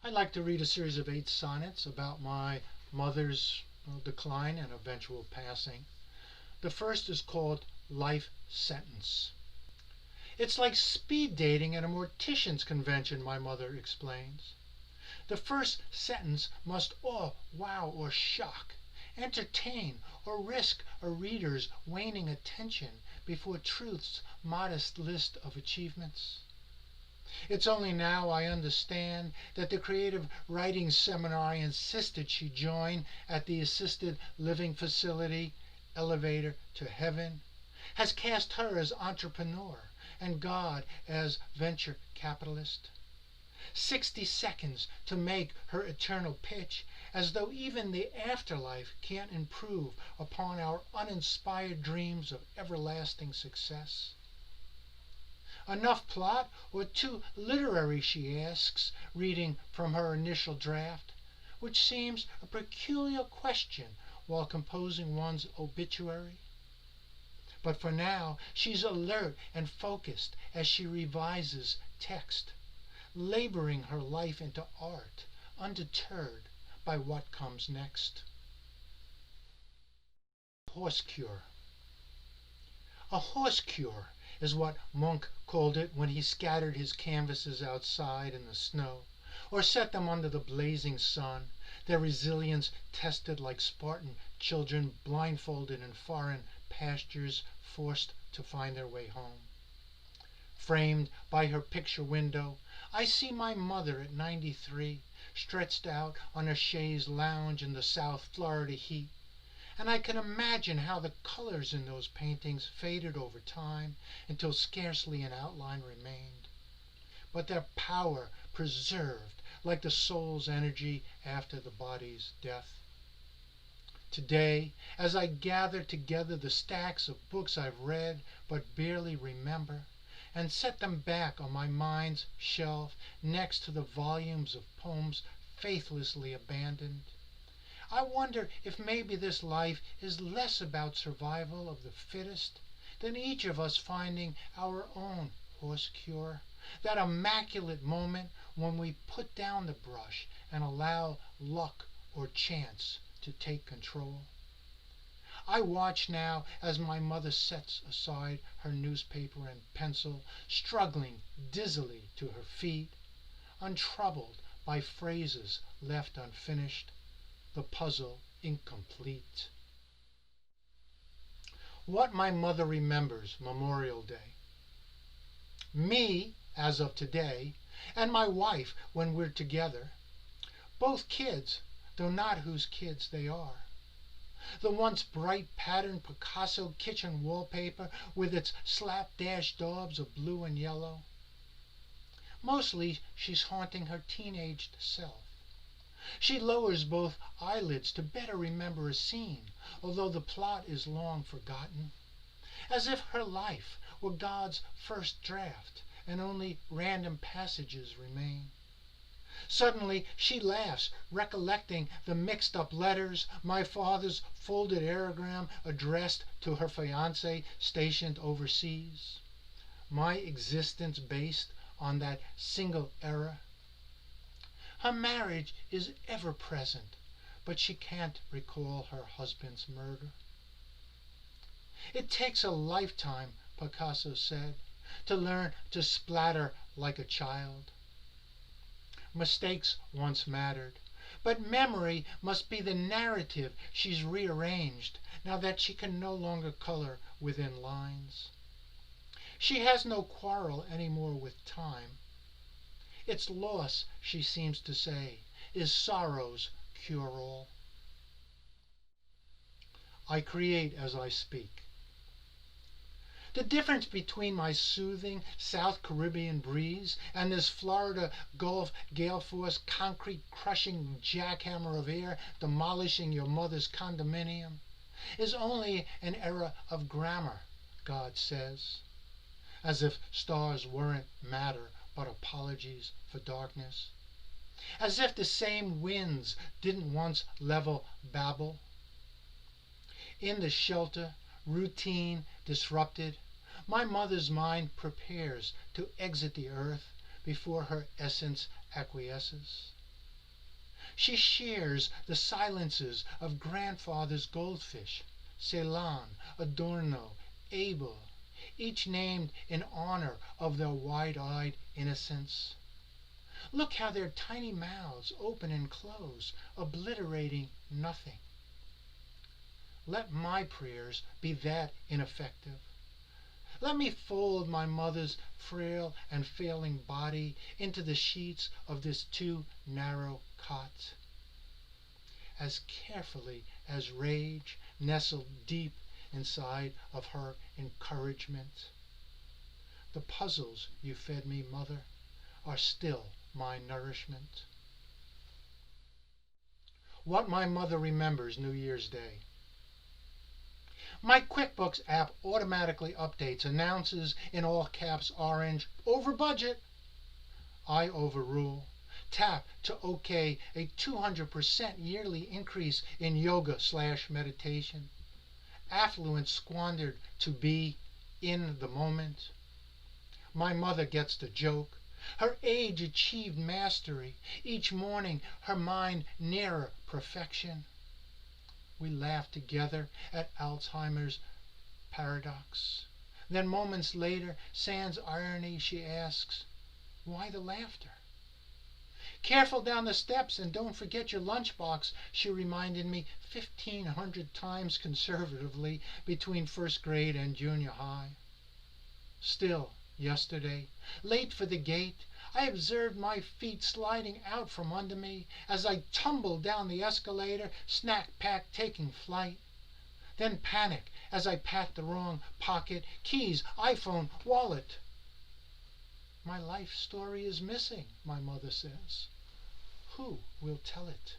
I'd like to read a series of 8 sonnets about my mother's decline and eventual passing. The first is called Life Sentence. It's like speed dating at a mortician's convention, my mother explains. The first sentence must awe, wow, or shock, entertain, or risk a reader's waning attention before truth's modest list of achievements. It's only now I understand that the creative writing seminar I insisted she join at the assisted living facility, Elevator to Heaven, has cast her as entrepreneur and God as venture capitalist. 60 seconds to make her eternal pitch, as though even the afterlife can't improve upon our uninspired dreams of everlasting success. Enough plot or too literary, she asks, reading from her initial draft, which seems a peculiar question while composing one's obituary. But for now, she's alert and focused as she revises text, laboring her life into art, undeterred by what comes next. Horse cure. A horse cure is what Munch called it when he scattered his canvases outside in the snow, or set them under the blazing sun, their resilience tested like Spartan children blindfolded in foreign pastures, forced to find their way home. Framed by her picture window, I see my mother at 93, stretched out on a chaise lounge in the South Florida heat, and I can imagine how the colors in those paintings faded over time until scarcely an outline remained, but their power preserved like the soul's energy after the body's death. Today, as I gather together the stacks of books I've read but barely remember, and set them back on my mind's shelf next to the volumes of poems faithlessly abandoned, I wonder if maybe this life is less about survival of the fittest than each of us finding our own horse cure, that immaculate moment when we put down the brush and allow luck or chance to take control. I watch now as my mother sets aside her newspaper and pencil, struggling dizzily to her feet, untroubled by phrases left unfinished, the puzzle incomplete. What my mother remembers Memorial Day. Me, as of today, and my wife when we're together. Both kids, though not whose kids they are. The once bright patterned Picasso kitchen wallpaper with its slapdash daubs of blue and yellow. Mostly she's haunting her teenaged self. She lowers both eyelids to better remember a scene, although the plot is long forgotten, as if her life were God's first draft and only random passages remain. Suddenly she laughs, recollecting the mixed-up letters, my father's folded aerogram addressed to her fiancé stationed overseas, my existence based on that single error. Her marriage is ever present, but she can't recall her husband's murder. It takes a lifetime, Picasso said, to learn to splatter like a child. Mistakes once mattered, but memory must be the narrative she's rearranged now that she can no longer color within lines. She has no quarrel anymore with time. Its loss, she seems to say, is sorrow's cure-all. I create as I speak. The difference between my soothing South Caribbean breeze and this Florida Gulf gale force concrete crushing jackhammer of air demolishing your mother's condominium is only an error of grammar, God says, as if stars weren't matter but apologies for darkness, as if the same winds didn't once level Babel. In the shelter, routine disrupted, my mother's mind prepares to exit the earth before her essence acquiesces. She shares the silences of grandfather's goldfish, Ceylon, Adorno, Abel, each named in honor of their wide-eyed innocence. Look how their tiny mouths open and close, obliterating nothing. Let my prayers be that ineffective. Let me fold my mother's frail and failing body into the sheets of this too narrow cot. As carefully as rage nestled deep inside of her encouragement. The puzzles you fed me, Mother, are still my nourishment. What my mother remembers New Year's Day. My QuickBooks app automatically updates, announces in all caps orange, over budget. I overrule. Tap to OK a 200% yearly increase in yoga/meditation. Affluence squandered to be in the moment. My mother gets the joke. Her age achieved mastery. Each morning her mind nearer perfection. We laugh together at Alzheimer's paradox. Then moments later, sans irony, she asks, why the laughter? Careful down the steps and don't forget your lunchbox, she reminded me 1,500 times conservatively between first grade and junior high. Still, yesterday, late for the gate, I observed my feet sliding out from under me as I tumbled down the escalator, snack pack taking flight. Then panic as I packed the wrong pocket, keys, iPhone, wallet. My life story is missing, my mother says. Who will tell it?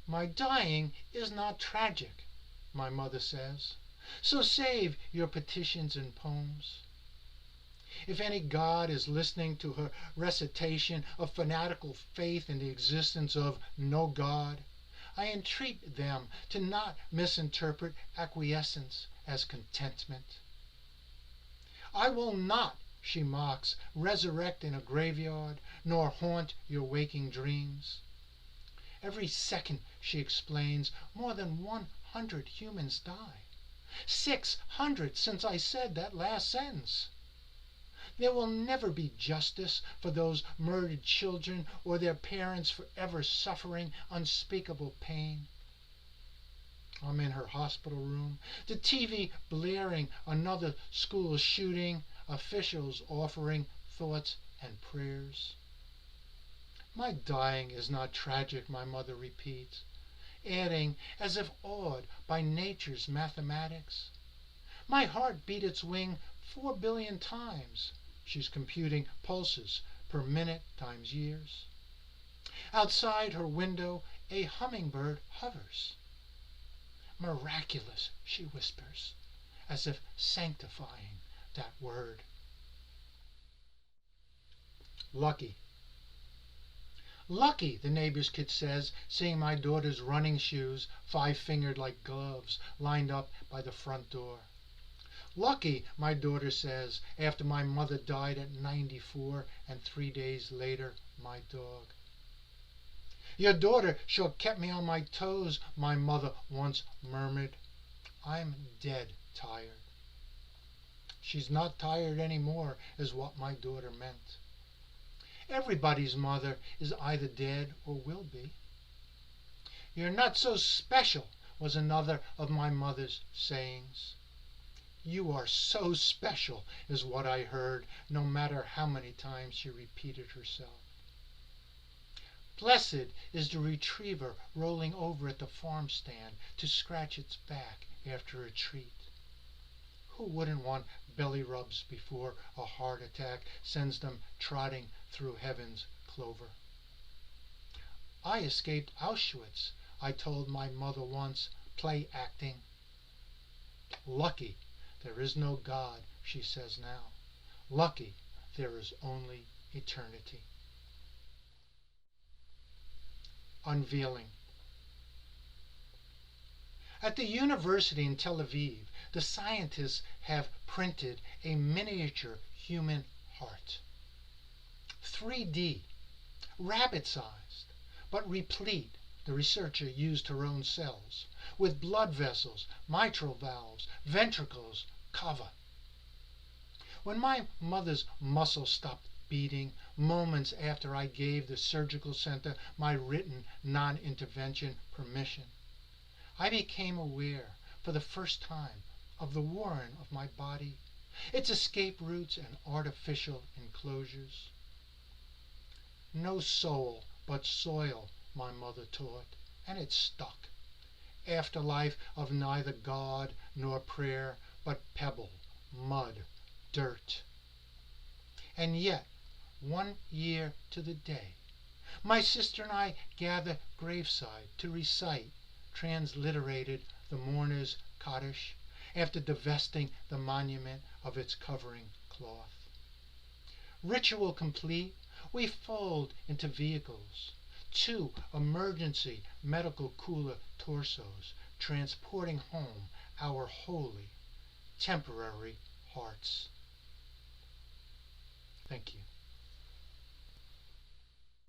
My dying is not tragic, my mother says. So save your petitions and poems. If any God is listening to her recitation of fanatical faith in the existence of no God, I entreat them to not misinterpret acquiescence as contentment. I will not, she mocks, resurrect in a graveyard, nor haunt your waking dreams. Every second, she explains, more than 100 humans die. 600 since I said that last sentence. There will never be justice for those murdered children or their parents forever suffering unspeakable pain. I'm in her hospital room, the TV blaring another school shooting, officials offering thoughts and prayers. My dying is not tragic, my mother repeats, adding, as if awed by nature's mathematics. My heart beat its wing 4 billion times. She's computing pulses per minute times years. Outside her window, a hummingbird hovers. Miraculous, she whispers, as if sanctifying that word. Lucky. Lucky, the neighbor's kid says, seeing my daughter's running shoes, 5-fingered like gloves, lined up by the front door. Lucky, my daughter says, after my mother died at 94 and 3 days later, my dog. Your daughter sure kept me on my toes, my mother once murmured. I'm dead tired. She's not tired anymore, is what my daughter meant. Everybody's mother is either dead or will be. You're not so special, was another of my mother's sayings. You are so special, is what I heard, no matter how many times she repeated herself. Blessed is the retriever rolling over at the farm stand to scratch its back after a treat. Who wouldn't want belly rubs before a heart attack sends them trotting through heaven's clover? I escaped Auschwitz, I told my mother once, play acting. Lucky there is no God, she says now. Lucky there is only eternity. Unveiling. At the university in Tel Aviv, the scientists have printed a miniature human heart. 3D, rabbit-sized, but replete, the researcher used her own cells, with blood vessels, mitral valves, ventricles, cover. When my mother's muscles stopped beating moments after I gave the surgical center my written non-intervention permission, I became aware for the first time of the warren of my body, its escape routes and artificial enclosures. No soul but soil, my mother taught, and it stuck. Afterlife of neither God nor prayer, but pebble, mud, dirt. And yet, 1 year to the day, my sister and I gather graveside to recite, transliterated, the mourner's Kaddish, after divesting the monument of its covering cloth. Ritual complete, we fold into vehicles, 2 emergency medical cooler torsos, transporting home our holy, temporary hearts. Thank you.